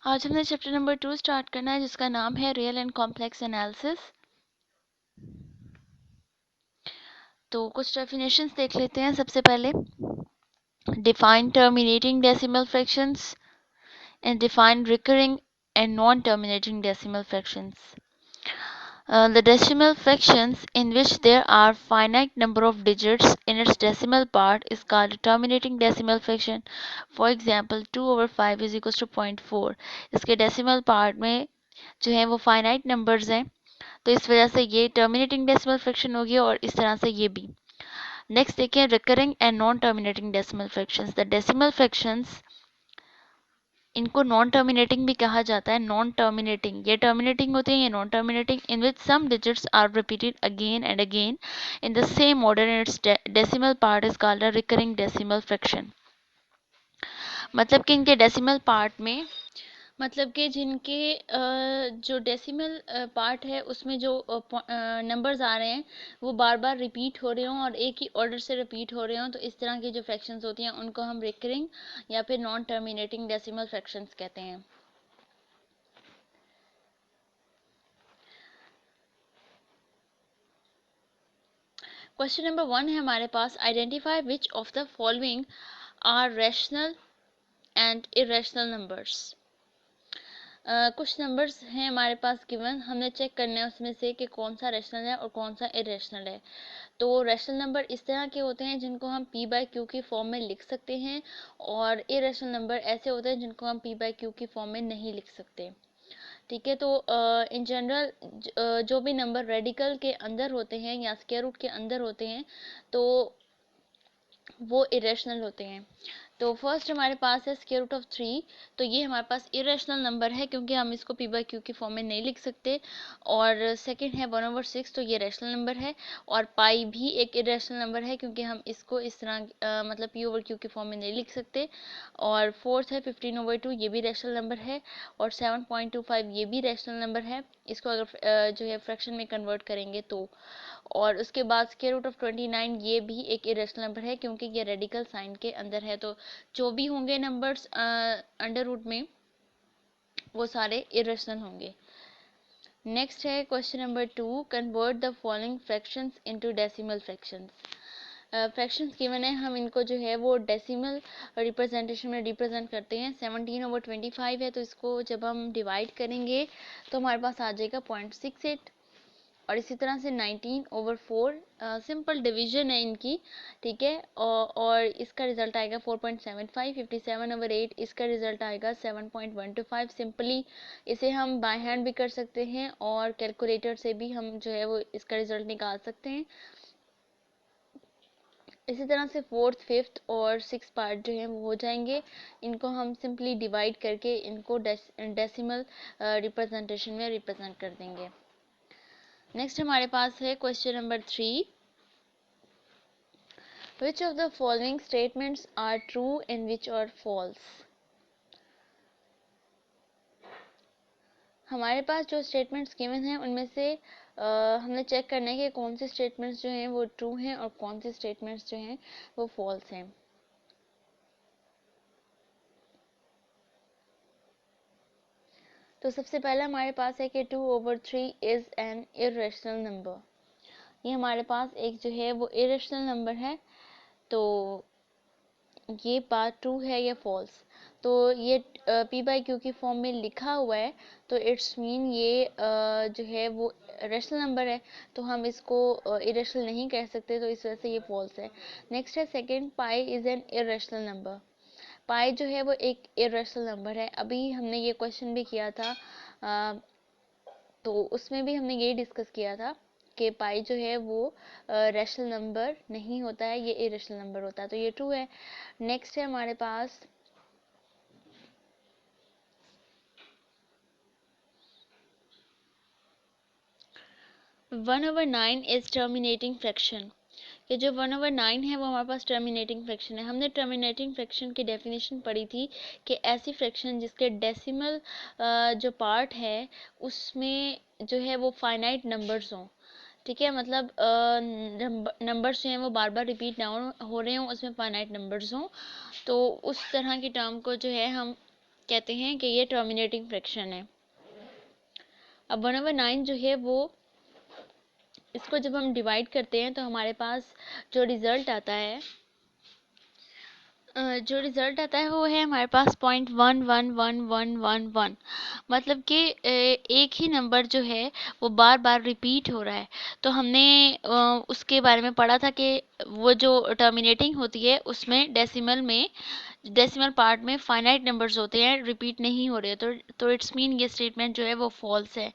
आज हमने chapter number 2 start करना है जिसका नाम है रियल एंड कॉम्प्लेक्स एनालिसिस। तो कुछ डेफिनेशंस देख लेते हैं। सबसे पहले define terminating decimal fractions and define recurring and non-terminating decimal fractions. The decimal fractions in which there are finite number of digits in its decimal part is called a terminating decimal fraction. For example, 2/5 is equals to 0.4. इसके decimal part में जो है वो finite numbers हैं, तो इस वजह से ये टर्मिनेटिंग डेसिमल फ्रैक्शन होगी और इस तरह से ये भी। नेक्स्ट देखिए recurring and non terminating decimal fractions. The decimal fractions, इनको नॉन टर्मिनेटिंग भी कहा जाता है। नॉन टर्मिनेटिंग, ये टर्मिनेटिंग होते हैं, ये non terminating, in which some digits are repeated again and again in the same order and its decimal part is called a recurring decimal fraction. मतलब कि इनके डेसिमल पार्ट में, मतलब कि जिनके जो डेसिमल पार्ट है उसमें जो नंबर्स आ रहे हैं वो बार बार रिपीट हो रहे हों और एक ही ऑर्डर से रिपीट हो रहे हों, तो इस तरह की जो फ्रैक्शंस होती हैं उनको हम रिकरिंग या फिर नॉन टर्मिनेटिंग डेसिमल फ्रैक्शंस कहते हैं। क्वेश्चन नंबर 1 है हमारे पास, identify which of the following are rational and irrational numbers. कुछ नंबर्स हैं हमारे पास गिवन, हमने चेक करना है उसमें से कि कौन सा रैशनल है और कौन सा इरेशनल है। तो रैशनल नंबर इस तरह के होते हैं जिनको हम p बाई क्यू की फॉर्म में लिख सकते हैं, और इरेशनल नंबर ऐसे होते हैं जिनको हम p बाई क्यू की फॉर्म में नहीं लिख सकते। ठीक है, तो इन जनरल जो भी नंबर रेडिकल के अंदर होते हैं या स्क्वायर रूट के अंदर होते हैं तो वो इरेशनल होते हैं। तो फर्स्ट हमारे पास है स्क्वायर रूट ऑफ 3, तो ये हमारे पास इरेशनल नंबर है क्योंकि हम इसको p बाई क्यू की फॉर्म में नहीं लिख सकते। और सेकंड है 1/6, तो ये रैशनल नंबर है। और पाई भी एक इरेशनल नंबर है क्योंकि हम इसको इस तरह मतलब p ओवर क्यू की फॉर्म में नहीं लिख सकते। और फोर्थ है 15/2, ये भी रैशनल नंबर है। और 7.25 ये भी रैशनल नंबर है, इसको अगर जो है फ्रैक्शन में कन्वर्ट करेंगे तो। और उसके बाद स्क्वायर रूट ऑफ 29 ये भी एक इरेशनल नंबर है क्योंकि ये रेडिकल साइन के अंदर है। तो जो भी होंगे नंबर्स अंडर रूट में वो सारे इरेशनल होंगे। नेक्स्ट है question number 2, convert the following fractions into decimal fractions. Fractions given है, हम इनको जो है वो डेसिमल रिप्रेजेंटेशन में रिप्रेजेंट करते हैं। 17/25 है, तो इसको जब हम डिवाइड करेंगे तो हमारे पास आ जाएगा 0.68। और इसी तरह से 19/4 सिंपल डिवीजन है इनकी। ठीक है, और इसका रिजल्ट आएगा 4.75। 57/8 इसका रिजल्ट आएगा 7.125। सिंपली इसे हम बाय हैंड भी कर सकते हैं और कैलकुलेटर से भी हम जो है वो इसका रिजल्ट निकाल सकते हैं। इसी तरह से फोर्थ, फिफ्थ और सिक्स पार्ट जो है वो हो जाएंगे, इनको हम सिंपली डिवाइड करके इनको डेसिमल रिप्रेजेंटेशन में रिप्रेजेंट कर देंगे। नेक्स्ट हमारे पास है question number 3, which of the following statements are true and which are false। हमारे पास जो स्टेटमेंट्स गिवन हैं उनमें से हमने चेक करना है कि कौन से स्टेटमेंट्स जो हैं वो ट्रू हैं और कौन से स्टेटमेंट्स जो हैं वो फॉल्स हैं। तो सबसे पहला हमारे पास है कि 2/3 इज एन इरेशनल नंबर। ये हमारे पास एक जो है वो इरेशनल नंबर है, तो ये बात ट्रू है या फॉल्स। तो ये p बाई क्यू की फॉर्म में लिखा हुआ है, तो इट्स मीन ये जो है वो रेशनल नंबर है, तो हम इसको इरेशनल नहीं कह सकते, तो इस वजह से ये फॉल्स है। नेक्स्ट है second, pi is an irrational number. Pi जो है वो एक इरेशनल नंबर है। अभी हमने ये क्वेश्चन भी किया था, तो उसमें भी हमने यही डिस्कस किया था कि पाई जो है वो रैशनल नंबर नहीं होता है, ये इरेशनल नंबर होता है, तो ये ट्रू है। नेक्स्ट है हमारे पास 1/9 इज टर्मिनेटिंग फ्रैक्शन। ये जो 1/9 है वो हमारे पास टर्मिनेटिंग फ्रैक्शन है। हमने टर्मिनेटिंग फ्रैक्शन की डेफिनेशन पढ़ी थी कि ऐसी फ्रैक्शन जिसके डेसिमल जो पार्ट है उसमें जो है वो फाइनाइट नंबर्स हों। ठीक है, मतलब नंबर्स जो हैं वो बार बार रिपीट ना हो रहे हों, उसमें फाइनाइट नंबर्स हों, तो उस तरह की टर्म को जो है हम कहते हैं कि ये टर्मिनेटिंग फ्रैक्शन है। अब 1/9 जो है वो, इसको जब हम डिवाइड करते हैं तो हमारे पास जो रिज़ल्ट आता है वो है हमारे पास 0.111111। मतलब कि एक ही नंबर जो है वो बार बार रिपीट हो रहा है। तो हमने उसके बारे में पढ़ा था कि वो जो टर्मिनेटिंग होती है उसमें डेसिमल पार्ट में फाइनाइट नंबर्स होते हैं, रिपीट नहीं हो रहे। तो इट्स मीन ये स्टेटमेंट जो है वो फॉल्स है।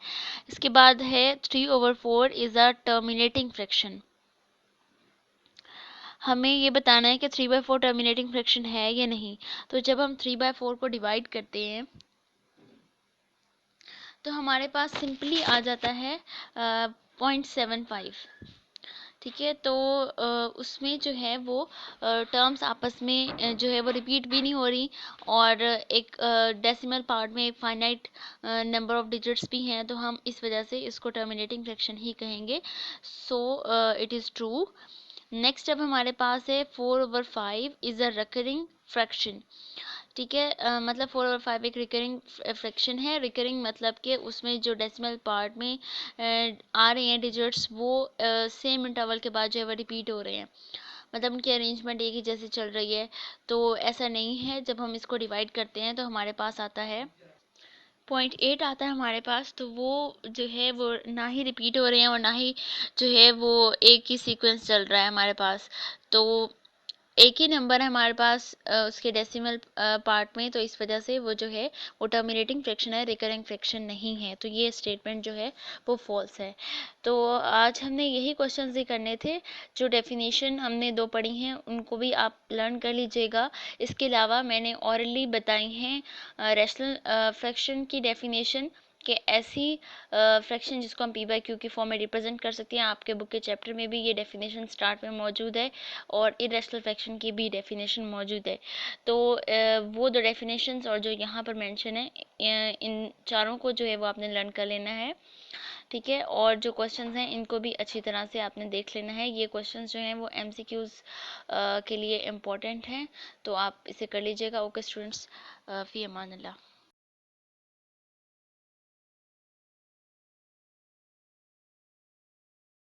इसके बाद है 3/4 इज़ अ टर्मिनेटिंग फ्रैक्शन। हमें ये बताना है कि 3/4 टर्मिनेटिंग फ्रैक्शन है या नहीं। तो जब हम 3/4 को डिवाइड करते हैं तो हमारे पास सिंपली आ जाता है 0.75। ठीक है, तो उसमें जो है वो टर्म्स आपस में जो है वो रिपीट भी नहीं हो रही, और एक डेसिमल पार्ट में एक फाइनाइट नंबर ऑफ डिजिट्स भी हैं, तो हम इस वजह से इसको टर्मिनेटिंग फ्रैक्शन ही कहेंगे। So it is true. Next अब हमारे पास है 4/5 इज़ अ रिकरिंग फ्रैक्शन। ठीक है, मतलब 4/5 एक रिकरिंग फ्रैक्शन है। रिकरिंग मतलब कि उसमें जो डेसिमल पार्ट में आ रहे हैं डिजिट्स वो सेम इंटरवल के बाद जो है वो रिपीट हो रहे हैं, मतलब उनकी अरेंजमेंट एक ही जैसी चल रही है। तो ऐसा नहीं है। जब हम इसको डिवाइड करते हैं तो हमारे पास आता है 0.8 आता है हमारे पास। तो वो जो है वो ना ही रिपीट हो रहे हैं और ना ही जो है वो एक ही सीक्वेंस चल रहा है हमारे पास। तो एक ही नंबर है हमारे पास उसके डेसिमल पार्ट में, तो इस वजह से वो जो है वो टर्मिनेटिंग फ्रैक्शन है, रिकरिंग फ्रैक्शन नहीं है। तो ये स्टेटमेंट जो है वो फॉल्स है। तो आज हमने यही क्वेश्चंस ही करने थे। जो डेफिनेशन हमने दो पढ़ी हैं उनको भी आप लर्न कर लीजिएगा। इसके अलावा मैंने ऑरली बताई हैं रैशनल फ्रैक्शन की डेफिनेशन, कि ऐसी फ्रैक्शन जिसको हम p/q की फॉर्म में रिप्रेजेंट कर सकते हैं। आपके बुक के चैप्टर में भी ये डेफिनेशन स्टार्ट में मौजूद है, और इरेशनल फ्रैक्शन की भी डेफिनेशन मौजूद है। तो वो दो डेफिनेशंस और जो यहाँ पर मेंशन है, इन चारों को जो है वो आपने लर्न कर लेना है। ठीक है, और जो क्वेश्चंस हैं इनको भी अच्छी तरह से आपने देख लेना है। ये क्वेश्चंस जो हैं वो MCQs के लिए इम्पोर्टेंट हैं, तो आप इसे कर लीजिएगा। ओके स्टूडेंट्स, फ़ी अमान अल्लाह।